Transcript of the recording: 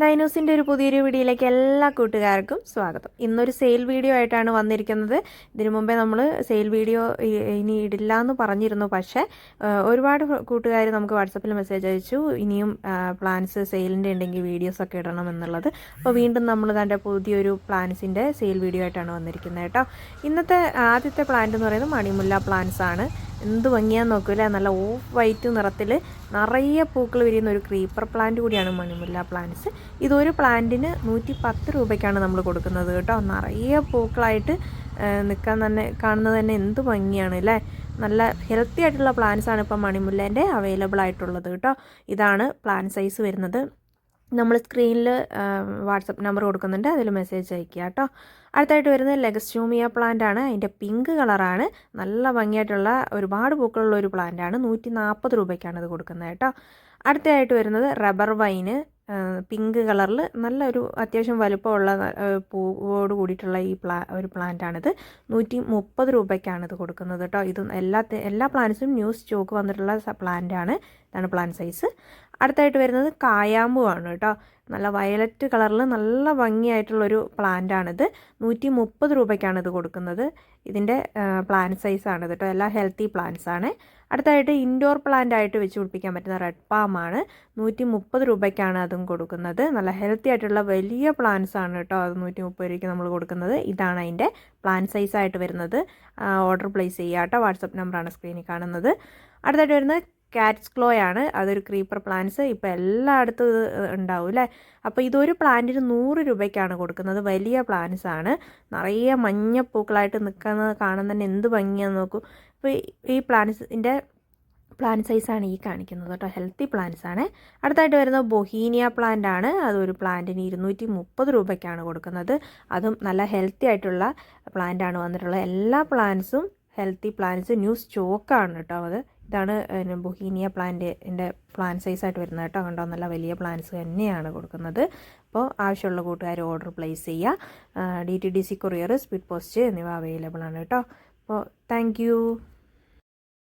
ഡൈനോസിൻ്റെ ഒരു പുതിയൊരു വീഡിയോയിലേക്ക് എല്ലാ കൂട്ടുകാർക്കും സ്വാഗതം. ഇന്നൊരു സെയിൽ വീഡിയോ ആയിട്ടാണ് വന്നിരിക്കുന്നത്. ഇതിനു മുമ്പേ നമ്മൾ സെയിൽ വീഡിയോ ഇനി ഇടില്ല എന്ന് പറഞ്ഞിരുന്നു. പക്ഷേ ഒരുപാട് കൂട്ടുകാർ നമുക്ക് വാട്സപ്പിൽ മെസ്സേജ് അയച്ചു ഇനിയും പ്ലാൻസ് സെയിലിൻ്റെ ഉണ്ടെങ്കിൽ വീഡിയോസൊക്കെ ഇടണം എന്നുള്ളത്. അപ്പോൾ വീണ്ടും നമ്മൾ തൻ്റെ പുതിയൊരു പ്ലാൻസിൻ്റെ സെയിൽ വീഡിയോ ആയിട്ടാണ് വന്നിരിക്കുന്നത് കേട്ടോ. ഇന്നത്തെ ആദ്യത്തെ പ്ലാന്റ് എന്ന് പറയുന്നത് മണിമുല്ല പ്ലാന്റ്സ് ആണ്. എന്ത് ഭംഗിയാന്ന് നോക്കില്ല, നല്ല ഓഫ് വൈറ്റ് നിറത്തിൽ നിറയെ പൂക്കൾ വിരിയുന്ന ഒരു ക്രീപ്പർ പ്ലാന്റ് കൂടിയാണ് മണിമുല്ല പ്ലാന്റ്സ്. ഇതൊരു പ്ലാന്റിന് 110 രൂപയ്ക്കാണ് നമ്മൾ കൊടുക്കുന്നത് കേട്ടോ. നിറയെ പൂക്കളായിട്ട് നിൽക്കാൻ തന്നെ കാണുന്നത് തന്നെ എന്ത് ഭംഗിയാണ് അല്ലേ. നല്ല ഹെൽത്തി ആയിട്ടുള്ള പ്ലാന്റ്സ് ആണ് ഇപ്പം മണിമുല്ലേൻ്റെ അവൈലബിൾ ആയിട്ടുള്ളത് കേട്ടോ. ഇതാണ് പ്ലാന്റ് സൈസ് വരുന്നത്. നമ്മൾ സ്ക്രീനിൽ വാട്സപ്പ് നമ്പർ കൊടുക്കുന്നുണ്ട്, അതിൽ മെസ്സേജ് അയയ്ക്കുക കേട്ടോ. അടുത്തായിട്ട് വരുന്നത് ലെഗസ്റ്റോമിയ പ്ലാന്റ് ആണ്. അതിൻ്റെ പിങ്ക് കളറാണ്. നല്ല ഭംഗിയായിട്ടുള്ള ഒരുപാട് പൂക്കളുള്ള ഒരു പ്ലാന്റ് ആണ്. 140 രൂപയ്ക്കാണ് ഇത് കൊടുക്കുന്നത് കേട്ടോ. അടുത്തതായിട്ട് വരുന്നത് റബ്ബർ വൈന്, പിങ്ക് കളറിൽ നല്ലൊരു അത്യാവശ്യം വലുപ്പമുള്ള പൂവോട് കൂടിയിട്ടുള്ള ഒരു പ്ലാന്റാണിത്. 130 രൂപയ്ക്കാണ് ഇത് കൊടുക്കുന്നത് കേട്ടോ. ഇത് എല്ലാ പ്ലാന്റ്സും ന്യൂ സ്റ്റോക്ക് വന്നിട്ടുള്ള പ്ലാന്റാണ്. ഇതാണ് പ്ലാന്റ് സൈസ്. അടുത്തായിട്ട് വരുന്നത് കായാമ്പൂ ആണ് കേട്ടോ. നല്ല വയലറ്റ് കളറിൽ നല്ല ഭംഗിയായിട്ടുള്ളൊരു പ്ലാന്റാണിത്. 130 രൂപയ്ക്കാണ് ഇത് കൊടുക്കുന്നത്. ഇതിൻ്റെ പ്ലാന്റ് സൈസാണ് കേട്ടോ. എല്ലാം ഹെൽത്തി പ്ലാന്റ്സ് ആണ്. അടുത്തായിട്ട് ഇൻഡോർ പ്ലാന്റ് ആയിട്ട് വെച്ച് പിടിപ്പിക്കാൻ പറ്റുന്ന റെഡ് പാം ആണ്. 130 രൂപയ്ക്കാണ് അതും കൊടുക്കുന്നത്. നല്ല ഹെൽത്തി ആയിട്ടുള്ള വലിയ പ്ലാന്റ്സ് ആണ് കേട്ടോ. അത് 130 രൂപയ്ക്ക് നമ്മൾ കൊടുക്കുന്നത്. ഇതാണ് അതിൻ്റെ പ്ലാന്റ് സൈസായിട്ട് വരുന്നത്. ഓർഡർ പ്ലേസ് ചെയ്യുക കേട്ടോ. വാട്സപ്പ് നമ്പറാണ് സ്ക്രീനിൽ കാണുന്നത്. അടുത്തായിട്ട് വരുന്നത് കാറ്റ്സ് ക്ലോ ആണ്. അതൊരു ക്രീപ്പർ പ്ലാന്റ്സ് ഇപ്പോൾ എല്ലായിടത്തും ഇത് ഉണ്ടാവും അല്ലേ. അപ്പോൾ ഇതൊരു പ്ലാന്റിന് 100 രൂപയ്ക്കാണ് കൊടുക്കുന്നത്. വലിയ പ്ലാന്റ്സ് ആണ്. നിറയെ മഞ്ഞപ്പൂക്കളായിട്ട് നിൽക്കുന്നത് കാണാൻ തന്നെ എന്ത് ഭംഗിയാന്ന് നോക്കൂ. അപ്പോൾ ഈ പ്ലാന്റ്സിൻ്റെ പ്ലാന്റ് സൈസാണ് ഈ കാണിക്കുന്നത് കേട്ടോ. ഹെൽത്തി പ്ലാന്റ്സ് ആണ്. അടുത്തായിട്ട് വരുന്നത് ബൊഹീനിയ പ്ലാന്റ് ആണ്. അതൊരു പ്ലാന്റിന് 230 രൂപയ്ക്കാണ് കൊടുക്കുന്നത്. അതും നല്ല ഹെൽത്തി ആയിട്ടുള്ള പ്ലാന്റാണ് വന്നിട്ടുള്ളത്. എല്ലാ പ്ലാന്റ്സും ഹെൽത്തി പ്ലാന്റ്സ് ന്യൂ സ്റ്റോക്കാണ് കേട്ടോ. ഇതാണ് ബൊഹീനിയ പ്ലാന്റിൻ്റെ പ്ലാന്റ് സൈസായിട്ട് വരുന്നത് കേട്ടോ. കണ്ടോ, നല്ല വലിയ പ്ലാന്റ്സ് തന്നെയാണ് കൊടുക്കുന്നത്. അപ്പോൾ ആവശ്യമുള്ള കൂട്ടുകാർ ഓർഡർ പ്ലേസ് ചെയ്യുക. DTDC കൊറിയർ, സ്പീഡ് പോസ്റ്റ് എന്നിവ അവൈലബിൾ ആണ് കേട്ടോ. അപ്പോൾ താങ്ക്